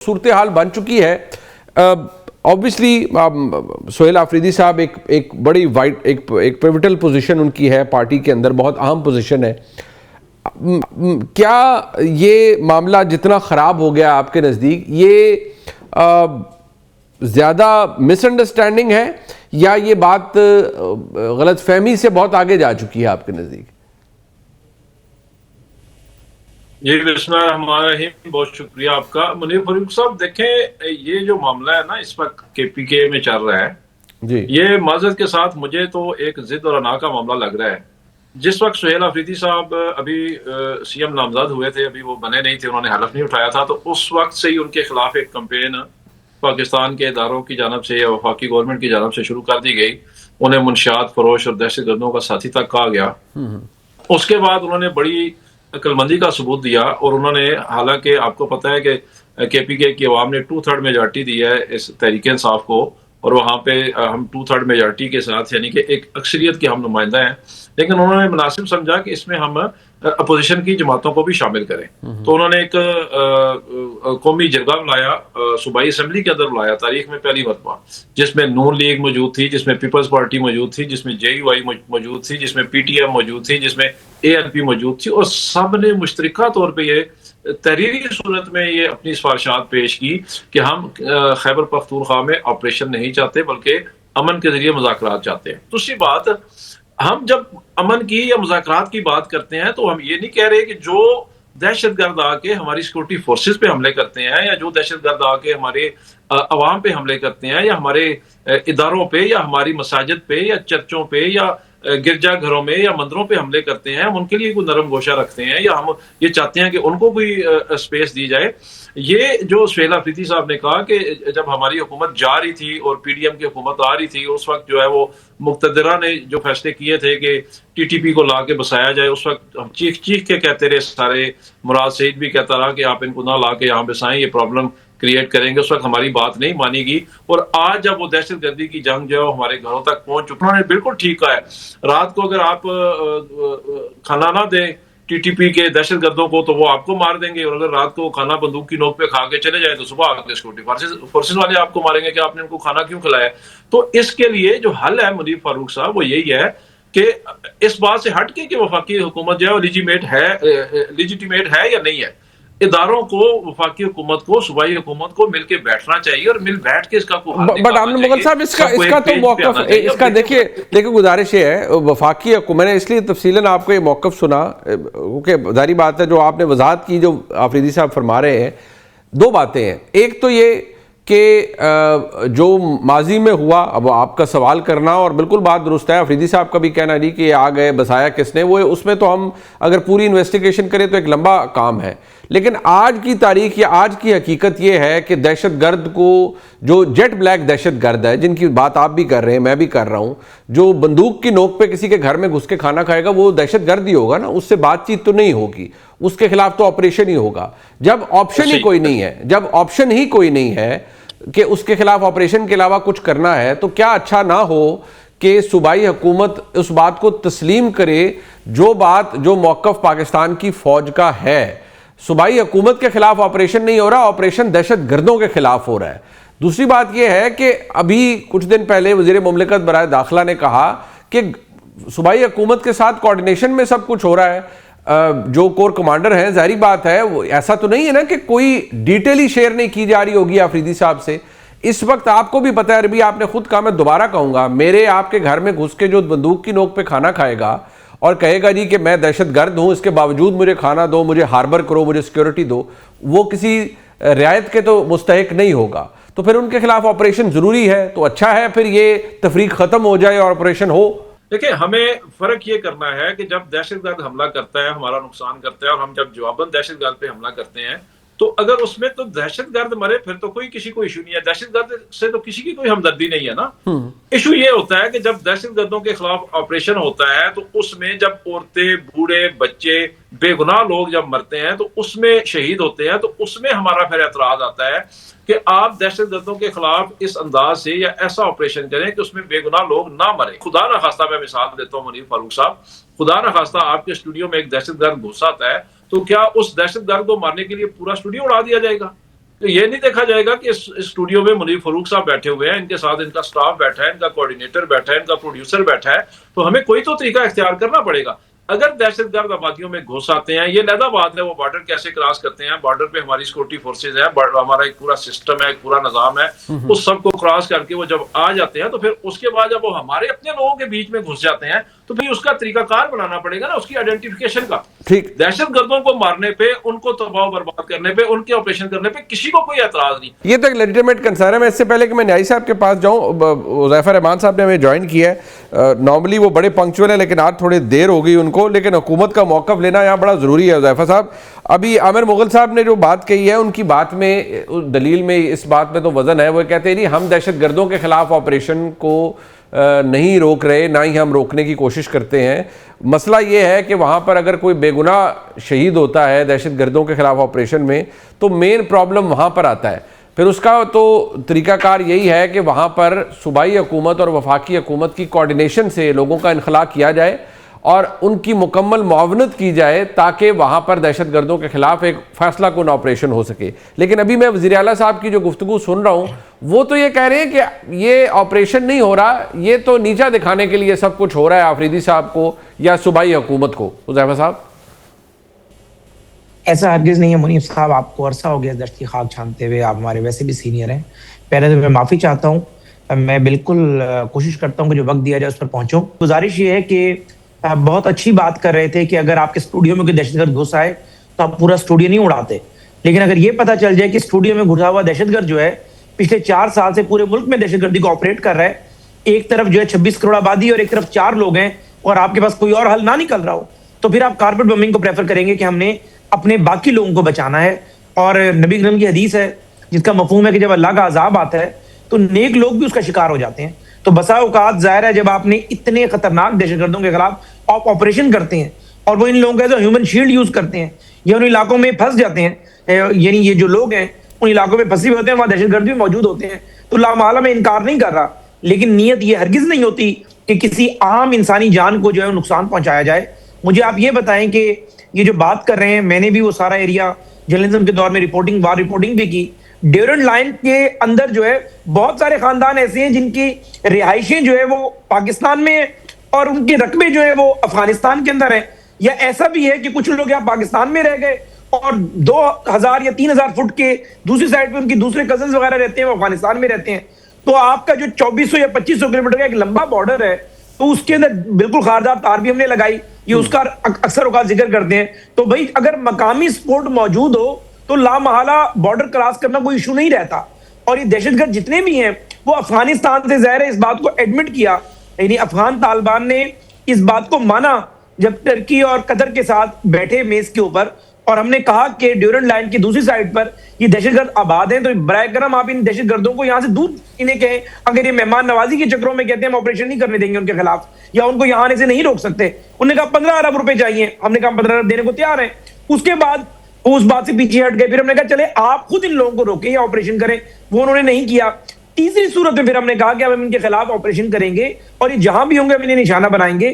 सूरत हाल बन चुकी है। ऑब्वियसली सोहेल आफरीदी साहब एक बड़ी वाइड एक पिवटल पोजीशन उनकी है पार्टी के अंदर, बहुत अहम पोजीशन है। क्या ये मामला जितना ख़राब हो गया आपके नज़दीक, ये ज़्यादा मिसअंडरस्टैंडिंग है या ये बात गलत फहमी से बहुत आगे जा चुकी है आपके नज़दीक? जी बिस्मिल्लाहिर्रहमानिर्रहीम, बहुत शुक्रिया आपका मुनीर फारूक साहब। देखें, ये जो मामला है ना इस वक्त केपीके में चल रहा है जी, ये माजरत के साथ मुझे तो एक जिद और अना का मामला लग रहा है। जिस वक्त सोहेल आफरीदी साहब अभी सीएम नामजद हुए थे, अभी वो बने नहीं थे, उन्होंने हलफ नहीं उठाया था, तो उस वक्त से ही उनके खिलाफ एक कंपेन पाकिस्तान के इदारों की जानब से या वफाकी गवर्नमेंट की जानब से शुरू कर दी गई। उन्हें मुनशियात फरोश और दहशत गर्दों का साथी तक कहा गया। उसके बाद उन्होंने बड़ी अक्लमंदी का सबूत दिया और उन्होंने, हालांकि आपको पता है कि केपीके की आवाम ने 2/3 मेजॉरिटी दी है इस तहरीक इंसाफ को, और वहां पे हम 2/3 मेजॉरिटी के साथ, यानी कि एक अक्सरियत के हम नुमाइंदा हैं, लेकिन उन्होंने मुनासिब समझा कि इसमें हम अपोजिशन की जमातों को भी शामिल करें। तो उन्होंने एक कौमी जरगा बुलाया, सूबाई असम्बली के अंदर बुलाया, तारीख में पहली मरतबा, जिसमें नून लीग मौजूद थी, जिसमें पीपल्स पार्टी मौजूद थी, जिसमें JUI मौजूद थी, जिसमें PTM मौजूद थी, जिसमें ANP मौजूद थी, और सब ने मुश्तरका तौर पर यह तहरीरी सूरत में ये अपनी सिफारिशात पेश की कि हम खैबर पख्तूनख्वा में ऑपरेशन नहीं चाहते, बल्कि अमन के जरिए मुज़ाकरात चाहते हैं। दूसरी बात, हम जब अमन की या मुज़ाकरात की बात करते हैं तो हम ये नहीं कह रहे कि जो दहशतगर्द आके हमारी सिक्योरिटी फोर्सेस पे हमले करते हैं, या जो दहशतगर्द आके हमारे अवाम पे हमले करते हैं, या हमारे इदारों पे, या हमारी मसाजिद पे, या चर्चों पे, या गिरजा घरों में या मंदिरों पे हमले करते हैं, हम उनके लिए कोई नरम गोशा रखते हैं, या हम ये चाहते हैं कि उनको कोई स्पेस दी जाए। ये जो सोहेल आफरीदी साहब ने कहा कि जब हमारी हुकूमत जा रही थी और PDM की हुकूमत आ रही थी, उस वक्त जो है वो मुक्तदरा ने जो फैसले किए थे कि TTP को ला के बसाया जाए, उस वक्त हम चीख चीख के कहते रहे सारे। मुराद सईद भी कहता रहा कि आप इनको ना ला के यहाँ बसाएं, ये प्रॉब्लम क्रिएट करेंगे। उस वक्त हमारी बात नहीं मानी गई, और आज जब वो दहशतगर्दी की जंग जो है हमारे घरों तक पहुंच चुकी, उन्होंने बिल्कुल ठीक कहा है। रात को अगर आप खाना ना दें TTP के दहशतगर्दों को, तो वो आपको मार देंगे, और अगर रात को खाना बंदूक की नोक पे खा के चले जाए तो सुबह आके सिक्योरिटी फोर्सेस वाले आपको मारेंगे कि आपने उनको खाना क्यों खिलाया। तो इसके लिए जो हल है मुनीर फारूक साहब, वो यही है कि इस बात से हट के कि वफाकी हुकूमत जो है लिजिटिमेट है या नहीं है, इदारों को, वफाकी हुकूमत को, सूबाई हुकूमत को मिलके बैठना चाहिए और मिल बैठ के इसका बट आमिर मुगल साहब इसका तो मौकफ, इसका देखिए गुजारिश ये है, वफाकी मैंने इसलिए तफसीलन आपको ये मौकफ सुना क्योंकि जाहिर बात है जो आपने वजाहत की, जो आफरीदी साहब फरमा रहे हैं, दो बातें हैं। एक तो ये कि जो माजी में हुआ, अब आपका सवाल करना और बिल्कुल बात दुरुस्त है, आफरीदी साहब का भी कहना नहीं कि आ गए बसाया किसने, वो उसमें तो हम अगर पूरी इन्वेस्टिगेशन करें तो एक लंबा काम है। लेकिन आज की तारीख या आज की हकीकत ये है कि दहशतगर्द को, जो जेट ब्लैक दहशतगर्द है, जिनकी बात आप भी कर रहे हैं, मैं भी कर रहा हूँ, जो बंदूक की नोक पे किसी के घर में घुस के खाना खाएगा, वो दहशतगर्द ही होगा ना, उससे बातचीत तो नहीं होगी, उसके खिलाफ तो ऑपरेशन ही होगा। जब ऑप्शन ही कोई नहीं है, जब ऑप्शन ही कोई नहीं है कि उसके खिलाफ ऑपरेशन के अलावा कुछ करना है, तो क्या अच्छा ना हो कि सूबाई हुकूमत उस बात को तस्लीम करे, जो मौक़िफ़ पाकिस्तान की फ़ौज का है, सूबाई हुकूमत के खिलाफ ऑपरेशन नहीं हो रहा, ऑपरेशन दहशत गर्दों के खिलाफ हो रहा है। दूसरी बात यह है कि अभी कुछ दिन पहले वज़ीर मुमलिकत बराए दाखिला ने कहा कि सूबाई हुकूमत के साथ कोऑर्डिनेशन में सब कुछ हो रहा है। जो कोर कमांडर हैं, जाहिर बात है, वो ऐसा तो नहीं है ना कि कोई डिटेल ही शेयर नहीं की जा रही होगी आफरीदी साहब से। इस वक्त आपको भी पता है, अरबी आपने खुद कहा, मैं दोबारा कहूंगा, मेरे आपके घर में घुस के जो बंदूक की नोक पे खाना खाएगा और कहेगा जी कि मैं दहशतगर्द हूं, इसके बावजूद मुझे खाना दो, मुझे हार्बर करो, मुझे सिक्योरिटी दो, वो किसी रियायत के तो मुस्तहिक नहीं होगा। तो फिर उनके खिलाफ ऑपरेशन जरूरी है, तो अच्छा है फिर ये तफरीक खत्म हो जाए और ऑपरेशन हो। देखिए, हमें फर्क ये करना है कि जब दहशतगर्द हमला करता है, हमारा नुकसान करता है, और हम जब जवाबन दहशतगर्द पे हमला करते हैं, तो अगर उसमें तो दहशतगर्द मरे फिर तो कोई किसी को इशू नहीं है, दहशतगर्द से तो किसी की कोई हमदर्दी नहीं है ना। इशू ये होता है कि जब दहशतगर्दों के खिलाफ ऑपरेशन होता है, तो उसमें जब औरतें, बूढ़े, बच्चे, बेगुनाह लोग जब मरते हैं, तो उसमें शहीद होते हैं, तो उसमें हमारा फिर एतराज आता है कि आप दहशतगर्दों के खिलाफ इस अंदाज से या ऐसा ऑपरेशन करें कि उसमें बेगुनाह लोग ना मरे। खुदा ना खास्ता, मैं मिसाल देता हूँ मुनीर फारूक साहब, खुदा ना खास्ता आपके स्टूडियो में एक दहशतगर्द घुस आता है, तो क्या उस दहशतगर्द को मारने के लिए पूरा स्टूडियो उड़ा दिया जाएगा? तो ये नहीं देखा जाएगा कि इस स्टूडियो में मुनीर फरूक साहब बैठे हुए हैं, इनके साथ इनका स्टाफ बैठा है, इनका कोऑर्डिनेटर बैठा है, इनका प्रोड्यूसर बैठा है, तो हमें कोई तो तरीका इख्तियार करना पड़ेगा। अगर दहशतगर्द आबादियों में घुस आते हैं, ये लहदा बात है, वो बॉर्डर कैसे क्रॉस करते हैं, बॉर्डर पे हमारी सिक्योरिटी फोर्सेज है, हमारा एक पूरा सिस्टम है, एक पूरा निजाम है, उस सब को क्रॉस करके वो जब आ जाते हैं तो फिर उसके बाद जब वो हमारे अपने लोगों के बीच में घुस जाते हैं तो फिर उसका तरीकाकार बनाना पड़ेगा ना, उसकी आइडेंटिफिकेशन का। ठीक, दहशतगर्दों को मारने पे, उनको तबाह बर्बाद करने पे, उनके ऑपरेशन करने पे किसी को कोई एतराज नहीं। ये तो एक लेजिटिमेट कंसर्न है। मैं इससे पहले कि मैं न्यायी साहब के पास जाऊं, हुज़ैफा रहमान साहब ने हमें ज्वाइन किया है। नॉर्मली वो बड़े पंक्चुअल है, लेकिन आज थोड़ी देर हो गई उनको, लेकिन हुकूमत का मौक़िफ़ लेना यहाँ बड़ा ज़रूरी है। हुज़ैफा साहब, अभी आमिर मुग़ल साहब ने जो बात कही है, उनकी बात में, दलील में, इस बात में तो वज़न है। वो कहते हैं नहीं, हम दहशतगर्दों के ख़िलाफ़ ऑपरेशन को नहीं रोक रहे, ना ही हम रोकने की कोशिश करते हैं। मसला ये है कि वहाँ पर अगर कोई बेगुनाह शहीद होता है दहशतगर्दों के ख़िलाफ़ ऑपरेशन में, तो मेन प्रॉब्लम वहाँ पर आता है। फिर उसका तो तरीक़ाकार यही है कि वहाँ पर सूबाई हुकूमत और वफाकी हुकूमत की कोऑर्डिनेशन से लोगों का इनखला किया जाए और उनकी मुकम्मल मुआवनत की जाए, ताकि वहाँ पर दहशतगर्दों के ख़िलाफ़ एक फ़ैसला कुन ऑपरेशन हो सके। लेकिन अभी मैं वज़ीर आला साहब की जो गुफ्तगू सुन रहा हूँ, वो तो ये कह रहे हैं कि ये ऑपरेशन नहीं हो रहा, ये तो नीचा दिखाने के लिए सब कुछ हो रहा है आफरीदी साहब को या सूबाई हुकूमत को। हुज़ैफा साहब, ऐसा हरगिज़ नहीं है मुनीफ साहब, आपको अरसा हो गया दश्त की खाक छानते हुए, आप हमारे वैसे भी सीनियर हैं। पहले तो मैं माफ़ी चाहता हूँ, मैं बिल्कुल कोशिश करता हूँ कि जो वक्त दिया जाए उस पर पहुँचूँ। गुजारिश ये है कि बहुत अच्छी बात कर रहे थे कि अगर आपके स्टूडियो में कोई दहशतगर्द घुस आए तो आप पूरा स्टूडियो नहीं उड़ाते, लेकिन अगर ये पता चल जाए कि स्टूडियो में घुसा हुआ दहशतगर्द जो है पिछले 4 साल से पूरे मुल्क में दहशतगर्दी को ऑपरेट कर रहा है, एक तरफ जो है 26 करोड़ आबादी और एक तरफ 4 लोग हैं, और आपके पास कोई और हल ना निकल रहा हो, तो फिर आप कारपेट बमिंग को प्रेफर करेंगे कि हमने अपने बाकी लोगों को बचाना है। और नबी करीम की हदीस है जिसका मफहूम है कि जब अल्लाह का अजाब आता है तो नेक लोग भी उसका शिकार हो जाते हैं। तो बसा औकात जाहिर है जब आपने इतने खतरनाक दहशतगर्दों के खिलाफ आप ऑपरेशन करते हैं और वो इन लोगों का जो ह्यूमन शील्ड यूज करते हैं या उन इलाकों में फंस जाते हैं, यानी ये जो लोग हैं उन इलाकों में फंसे होते हैं, वहां दहशतगर्द भी मौजूद होते हैं, तो लामाला में इनकार नहीं कर रहा, लेकिन नीयत ये हरगिज नहीं होती कि किसी आम इंसानी जान को जो है नुकसान पहुंचाया जाए। मुझे आप ये बताएं कि ये जो बात कर रहे हैं, मैंने भी वो सारा एरिया जर्नलिज्म के दौर में रिपोर्टिंग भी की। ड्यूरेंट लाइन के अंदर जो है बहुत सारे खानदान ऐसे हैं जिनकी रिहाइशें जो है वो पाकिस्तान में है और उनके रकबे जो है वो अफगानिस्तान के अंदर है, या ऐसा भी है कि कुछ लोग यहाँ पाकिस्तान में रह गए और 2000 या 3000 फुट के दूसरी साइड पे उनके दूसरे कजन्स वगैरह रहते हैं, वो अफगानिस्तान में रहते हैं। तो आपका जो 2400 या 2500 किलोमीटर का एक लंबा बॉर्डर है, तो उसके अंदर बिल्कुल खारदार तार भी हमने लगाई, ये उसका अक्सर औकात जिक्र करते हैं। तो भाई अगर मकामी सपोर्ट मौजूद हो तो लामहला बॉर्डर क्रॉस करना कोई इशू नहीं रहता। और ये दहशतगर्द जितने भी हैं वो अफगानिस्तान से ज़ाहिर है इस बात को एडमिट किया, यानी अफगान तालिबान ने इस बात को माना जब टर्की और कतर के साथ बैठे मेज के ऊपर, और हमने कहा कि ड्यूरेंट लाइन की दूसरी साइड पर ये दहशतगर्द आबाद हैं, तो बराए करम आप इन दहशतगर्दों को यहाँ से दूर इन्हें कहें। अगर ये मेहमान नवाजी के चक्रों में कहते हैं हम ऑपरेशन नहीं करने देंगे उनके खिलाफ या उनको यहाँ आने से नहीं रोक सकते, उन्होंने कहा 15 अरब रुपए चाहिए, हमने कहा 15 अरब देने को तैयार है। उसके बाद वो उस बात से पीछे हट गए, फिर हमने कहा चले आप खुद इन लोगों को रोके या ऑपरेशन करें, वो उन्होंने नहीं किया। तीसरी सूरत में फिर हमने कहा कि अब हम इनके खिलाफ ऑपरेशन करेंगे और ये जहां भी होंगे हम इन्हें निशाना बनाएंगे।